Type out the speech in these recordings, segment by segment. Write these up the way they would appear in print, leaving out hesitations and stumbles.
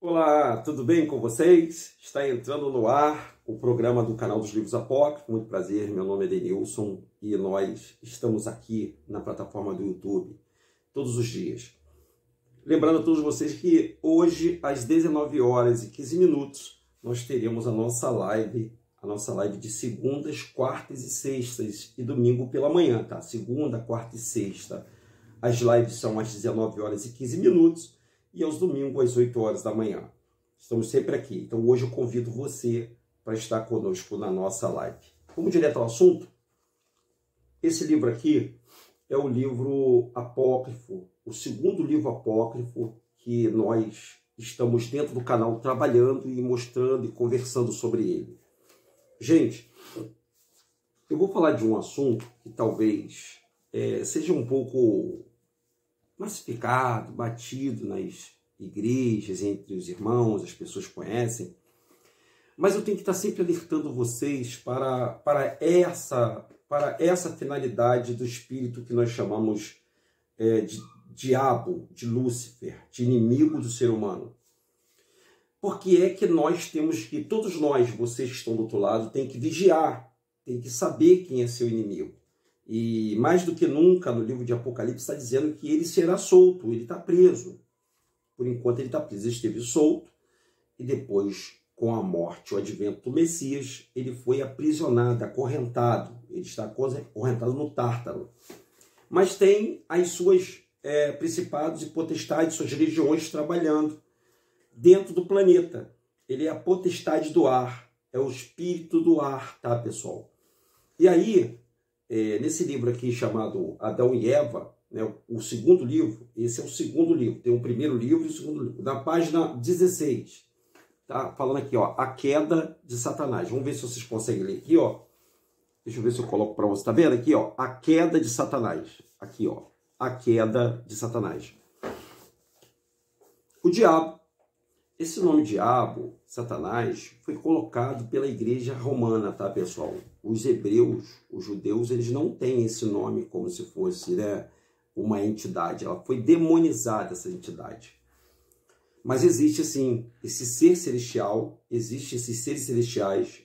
Olá, tudo bem com vocês? Está entrando no ar o programa do canal dos Livros Apócrifos. Muito prazer, meu nome é Denilson e nós estamos aqui na plataforma do YouTube todos os dias. Lembrando a todos vocês que hoje, às 19 horas e 15 minutos, nós teremos a nossa live de segundas, quartas e sextas e domingo pela manhã, tá? Segunda, quarta e sexta. As lives são às 19 horas e 15 minutos. E aos domingos, às 8 horas da manhã. Estamos sempre aqui. Então, hoje eu convido você para estar conosco na nossa live. Vamos direto ao assunto? Esse livro aqui é o livro apócrifo, o segundo livro apócrifo que nós estamos dentro do canal trabalhando e mostrando e conversando sobre ele. Gente, eu vou falar de um assunto que talvez seja um pouco massificado, batido nas igrejas, entre os irmãos, as pessoas conhecem, mas eu tenho que estar sempre alertando vocês para essa finalidade do espírito que nós chamamos de diabo, de Lúcifer, de inimigo do ser humano. Porque é que nós temos que, todos nós, vocês que estão do outro lado, tem que vigiar, tem que saber quem é seu inimigo. E mais do que nunca, no livro de Apocalipse, está dizendo que ele será solto, ele está preso. Por enquanto ele está preso, ele esteve solto, e depois, com a morte, o advento do Messias, ele foi aprisionado, acorrentado. Ele está acorrentado no Tártaro. Mas tem as suas principados e potestades, suas legiões trabalhando dentro do planeta. Ele é a potestade do ar, é o espírito do ar, tá, pessoal? E aí, nesse livro aqui chamado Adão e Eva, né, o segundo livro, esse é o segundo livro, tem o primeiro livro e o segundo livro, na página 16, tá? Falando aqui, ó, a queda de Satanás. Vamos ver se vocês conseguem ler aqui, ó. Deixa eu ver se eu coloco para você, tá vendo aqui, ó, a queda de Satanás. Aqui, ó, a queda de Satanás. O diabo, esse nome diabo, Satanás, foi colocado pela igreja romana, tá, pessoal? Os hebreus, os judeus, eles não têm esse nome como se fosse, né, uma entidade. Ela foi demonizada, essa entidade. Mas existe, assim, esse ser celestial, existem esses seres celestiais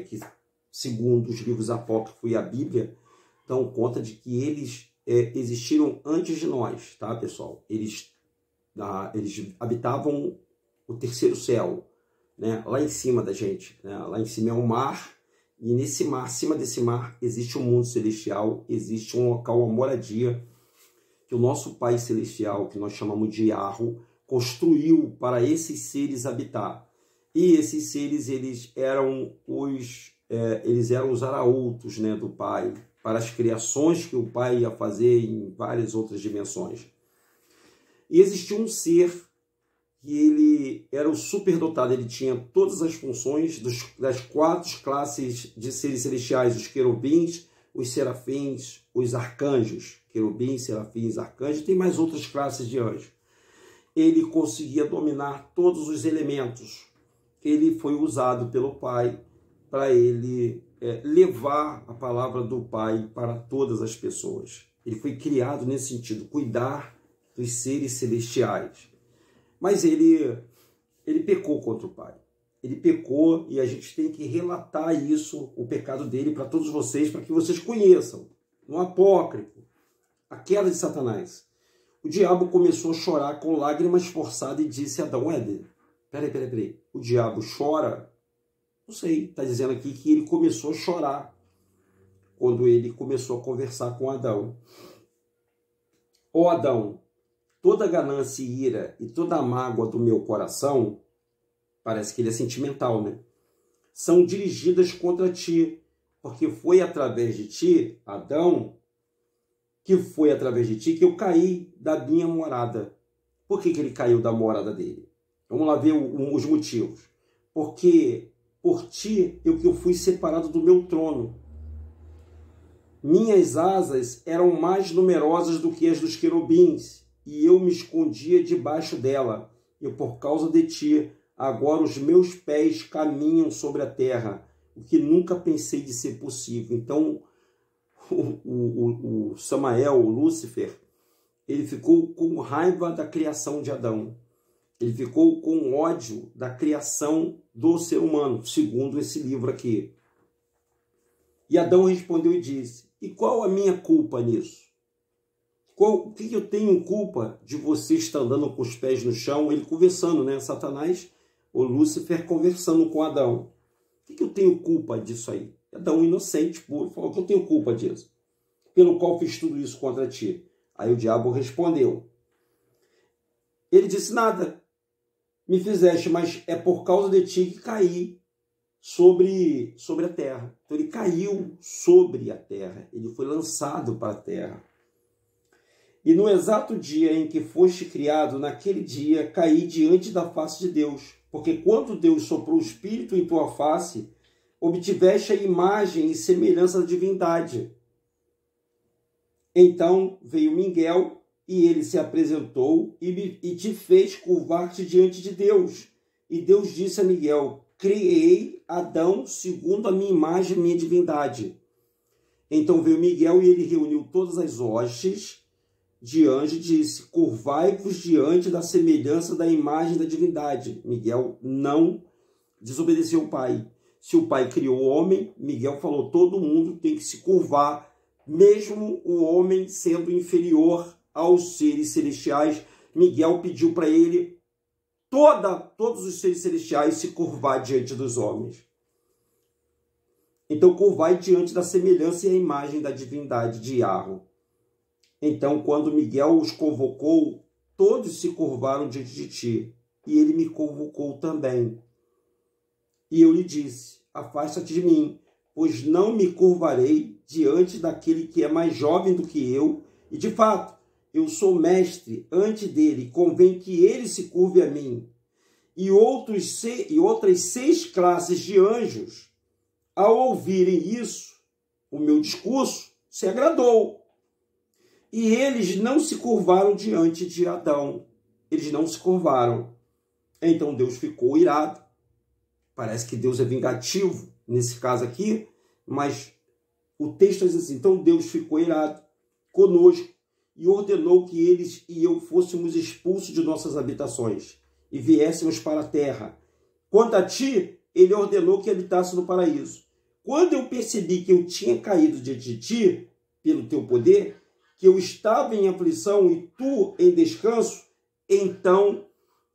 que, segundo os livros apócrifos e a Bíblia, dão conta de que eles existiram antes de nós, tá, pessoal? Eles habitavam o terceiro céu, né, lá em cima da gente, né? Lá em cima é um mar, e nesse mar, acima desse mar, existe um mundo celestial, existe um local, uma moradia, que o nosso Pai Celestial, que nós chamamos de Yarro, construiu para esses seres habitar. E esses seres, eles eram os arautos, né, do Pai, para as criações que o Pai ia fazer em várias outras dimensões. E existia um ser que ele era o superdotado, ele tinha todas as funções das 4 classes de seres celestiais, os querubins, os serafins, os arcanjos, querubins, serafins, arcanjos, tem mais outras classes de anjos. Ele conseguia dominar todos os elementos. Ele foi usado pelo Pai para ele levar a palavra do Pai para todas as pessoas. Ele foi criado nesse sentido, cuidar dos seres celestiais. Mas ele pecou contra o Pai. Ele pecou e a gente tem que relatar isso, o pecado dele, para todos vocês, para que vocês conheçam. No apócrifo, a queda de Satanás. O diabo começou a chorar com lágrimas forçadas e disse a Adão, peraí. O diabo chora? Não sei, está dizendo aqui que ele começou a chorar quando ele começou a conversar com Adão. Ó Adão, toda ganância e ira e toda a mágoa do meu coração, parece que ele é sentimental, né? São dirigidas contra ti, porque foi através de ti, Adão, que foi através de ti que eu caí da minha morada. Por que ele caiu da morada dele? Vamos lá ver os motivos. Porque por ti eu fui separado do meu trono. Minhas asas eram mais numerosas do que as dos querubins, e eu me escondia debaixo dela. E por causa de ti, agora os meus pés caminham sobre a terra, o que nunca pensei de ser possível. Então, o Samael, o Lúcifer, ele ficou com raiva da criação de Adão. Ele ficou com ódio da criação do ser humano, segundo esse livro aqui. E Adão respondeu e disse: e qual a minha culpa nisso? O que eu tenho culpa de você estar andando com os pés no chão? Ele conversando, né? Satanás, ou Lúcifer, conversando com Adão. O que eu tenho culpa disso aí? Adão, inocente, puro, falou: que eu tenho culpa disso? Pelo qual fiz tudo isso contra ti. Aí o diabo respondeu. Ele disse: nada me fizeste, mas é por causa de ti que caí sobre a terra. Então ele caiu sobre a terra, ele foi lançado para a terra. E no exato dia em que foste criado, naquele dia caí diante da face de Deus, porque quando Deus soprou o Espírito em tua face, obtiveste a imagem e semelhança da divindade. Então veio Miguel, e ele se apresentou e te fez curvar-te diante de Deus. E Deus disse a Miguel: criei Adão segundo a minha imagem e minha divindade. Então veio Miguel e ele reuniu todas as hostes de anjos e disse: curvai-vos diante da semelhança da imagem da divindade. Miguel não desobedeceu o pai. Se o pai criou o homem, Miguel falou: todo mundo tem que se curvar, mesmo o homem sendo inferior aos seres celestiais. Miguel pediu para ele todos os seres celestiais se curvar diante dos homens. Então, curvai diante da semelhança e a imagem da divindade de Yahweh. Então, quando Miguel os convocou, todos se curvaram diante de ti, e ele me convocou também. E eu lhe disse: afasta-te de mim, pois não me curvarei diante daquele que é mais jovem do que eu, e de fato, eu sou mestre ante dele, convém que ele se curve a mim. E outras 6 classes de anjos, ao ouvirem isso, o meu discurso, se agradou. E eles não se curvaram diante de Adão. Eles não se curvaram. Então Deus ficou irado. Parece que Deus é vingativo nesse caso aqui, mas o texto diz assim: então Deus ficou irado conosco e ordenou que eles e eu fôssemos expulsos de nossas habitações e viéssemos para a terra. Quanto a ti, ele ordenou que habitasse no paraíso. Quando eu percebi que eu tinha caído diante de ti, pelo teu poder, que eu estava em aflição e tu em descanso, então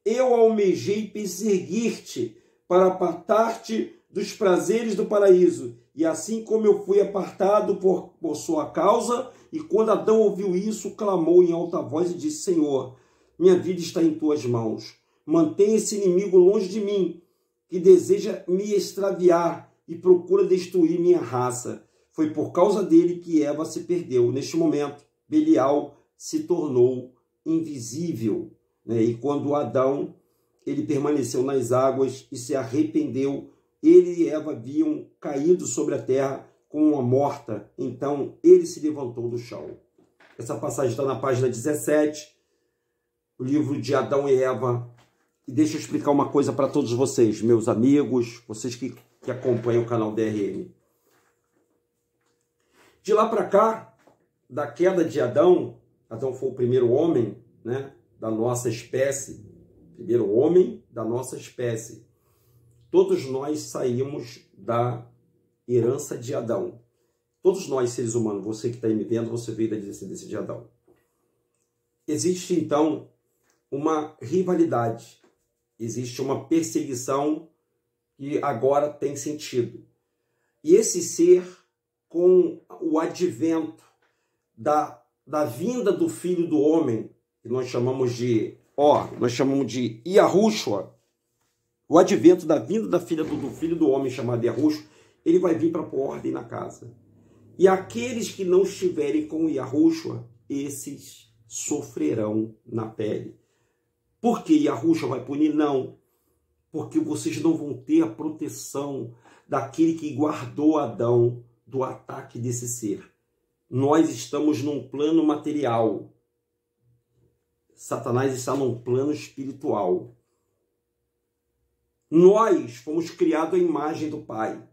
eu almejei perseguir-te para apartar-te dos prazeres do paraíso. E assim como eu fui apartado por sua causa, e quando Adão ouviu isso, clamou em alta voz e disse: Senhor, minha vida está em tuas mãos. Mantém esse inimigo longe de mim, que deseja me extraviar e procura destruir minha raça. Foi por causa dele que Eva se perdeu. Neste momento, Belial se tornou invisível. E quando Adão ele permaneceu nas águas e se arrependeu, ele e Eva haviam caído sobre a terra como uma morta. Então ele se levantou do chão. Essa passagem está na página 17, o livro de Adão e Eva. E deixa eu explicar uma coisa para todos vocês, meus amigos, vocês que acompanham o canal DRM. De lá para cá, da queda de Adão, Adão foi o primeiro homem, né, da nossa espécie, primeiro homem da nossa espécie. Todos nós saímos da herança de Adão. Todos nós, seres humanos, você que está aí me vendo, você veio da descendência de Adão. Existe, então, uma rivalidade. Existe uma perseguição que agora tem sentido. E esse ser, com o advento da vinda do Filho do Homem, que nós chamamos de Yahushua, o advento da vinda do Filho do Homem chamado Yahushua, ele vai vir para pôr ordem na casa. E aqueles que não estiverem com Yahushua, esses sofrerão na pele. Por que Yahushua vai punir? Não. Porque vocês não vão ter a proteção daquele que guardou Adão do ataque desse ser. Nós estamos num plano material. Satanás está num plano espiritual. Nós fomos criados à imagem do Pai.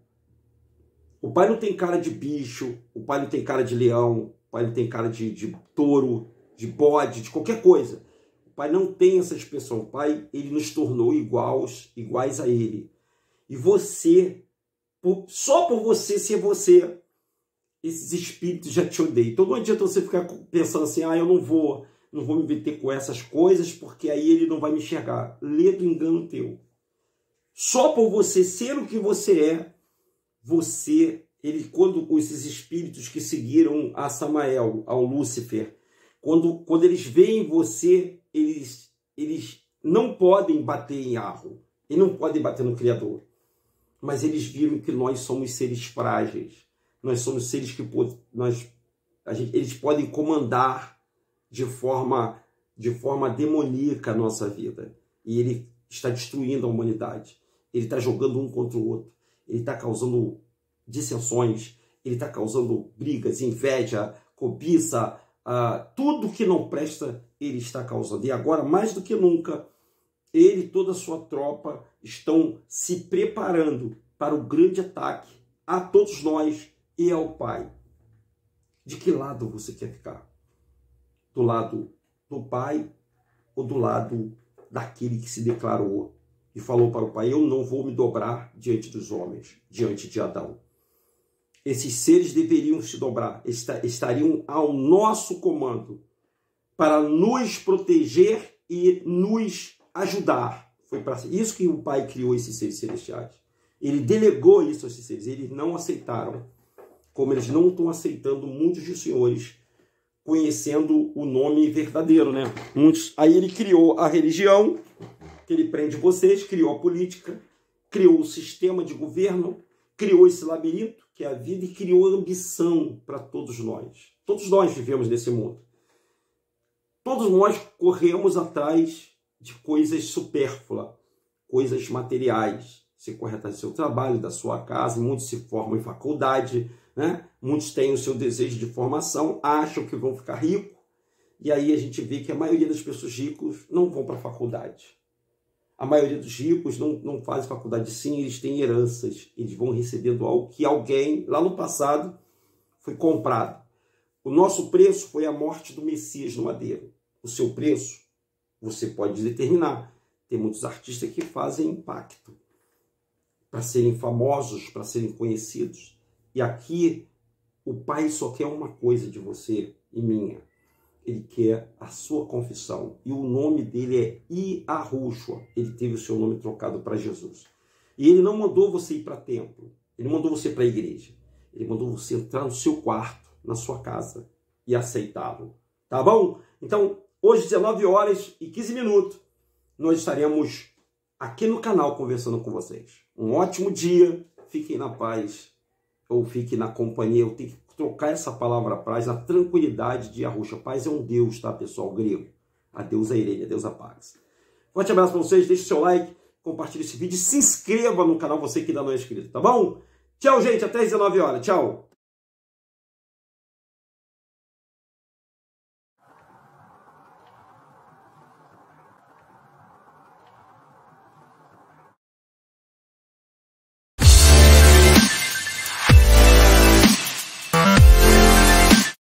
O Pai não tem cara de bicho, o Pai não tem cara de leão, o Pai não tem cara de touro, de bode, de qualquer coisa. O Pai não tem essa expressão. O Pai, ele nos tornou iguais a ele. E você, só por você ser você, esses espíritos já te odeiam. Então não adianta você ficar pensando assim, eu não vou me meter com essas coisas, porque aí ele não vai me enxergar. Lê do engano teu. Só por você ser o que você é, quando esses espíritos que seguiram a Samael, ao Lúcifer, quando eles veem você, eles não podem bater em Arro, eles não podem bater no Criador, mas eles viram que nós somos seres frágeis, nós somos seres que eles podem comandar de forma demoníaca a nossa vida, e ele está destruindo a humanidade, ele está jogando um contra o outro, ele está causando dissensões, ele está causando brigas, inveja, cobiça, tudo que não presta ele está causando. E agora, mais do que nunca, ele e toda a sua tropa estão se preparando para o grande ataque a todos nós e ao Pai. De que lado você quer ficar? Do lado do Pai ou do lado daquele que se declarou e falou para o Pai, eu não vou me dobrar diante dos homens, diante de Adão. Esses seres deveriam se dobrar, estariam ao nosso comando para nos proteger e nos ajudar. Foi para isso que o Pai criou esses seres celestiais. Ele delegou isso a esses seres, eles não aceitaram, como eles não estão aceitando muitos dos senhores, conhecendo o nome verdadeiro, né? Aí ele criou a religião, que ele prende vocês, criou a política, criou o sistema de governo, criou esse labirinto, que é a vida, e criou ambição para todos nós. Todos nós vivemos nesse mundo. Todos nós corremos atrás de coisas supérfluas, coisas materiais. Você corre atrás do seu trabalho, da sua casa, muitos se formam em faculdade, né? Muitos têm o seu desejo de formação, acham que vão ficar ricos, e aí a gente vê que a maioria das pessoas ricas não vão para a faculdade. A maioria dos ricos não faz faculdade, sim, eles têm heranças. Eles vão recebendo algo que alguém, lá no passado, foi comprado. O nosso preço foi a morte do Messias no madeiro. O seu preço, você pode determinar. Tem muitos artistas que fazem impacto para serem famosos, para serem conhecidos. E aqui, o Pai só quer uma coisa de você e minha. Ele quer a sua confissão. E o nome dele é Yahushua. Ele teve o seu nome trocado para Jesus. E ele não mandou você ir para templo. Ele mandou você para a igreja. Ele mandou você entrar no seu quarto, na sua casa, e aceitá-lo. Tá bom? Então, hoje, 19h15, nós estaremos aqui no canal conversando com vocês. Um ótimo dia. Fiquem na paz. Ou fiquem na companhia. Eu tenho que trocar essa palavra paz na tranquilidade de Yahushua. Paz é um Deus, tá, pessoal? Grego. A deusa Irene, a deusa Paz. Forte abraço para vocês. Deixe o seu like, compartilhe esse vídeo e se inscreva no canal, você que ainda não é inscrito, tá bom? Tchau, gente. Até 19h. Tchau.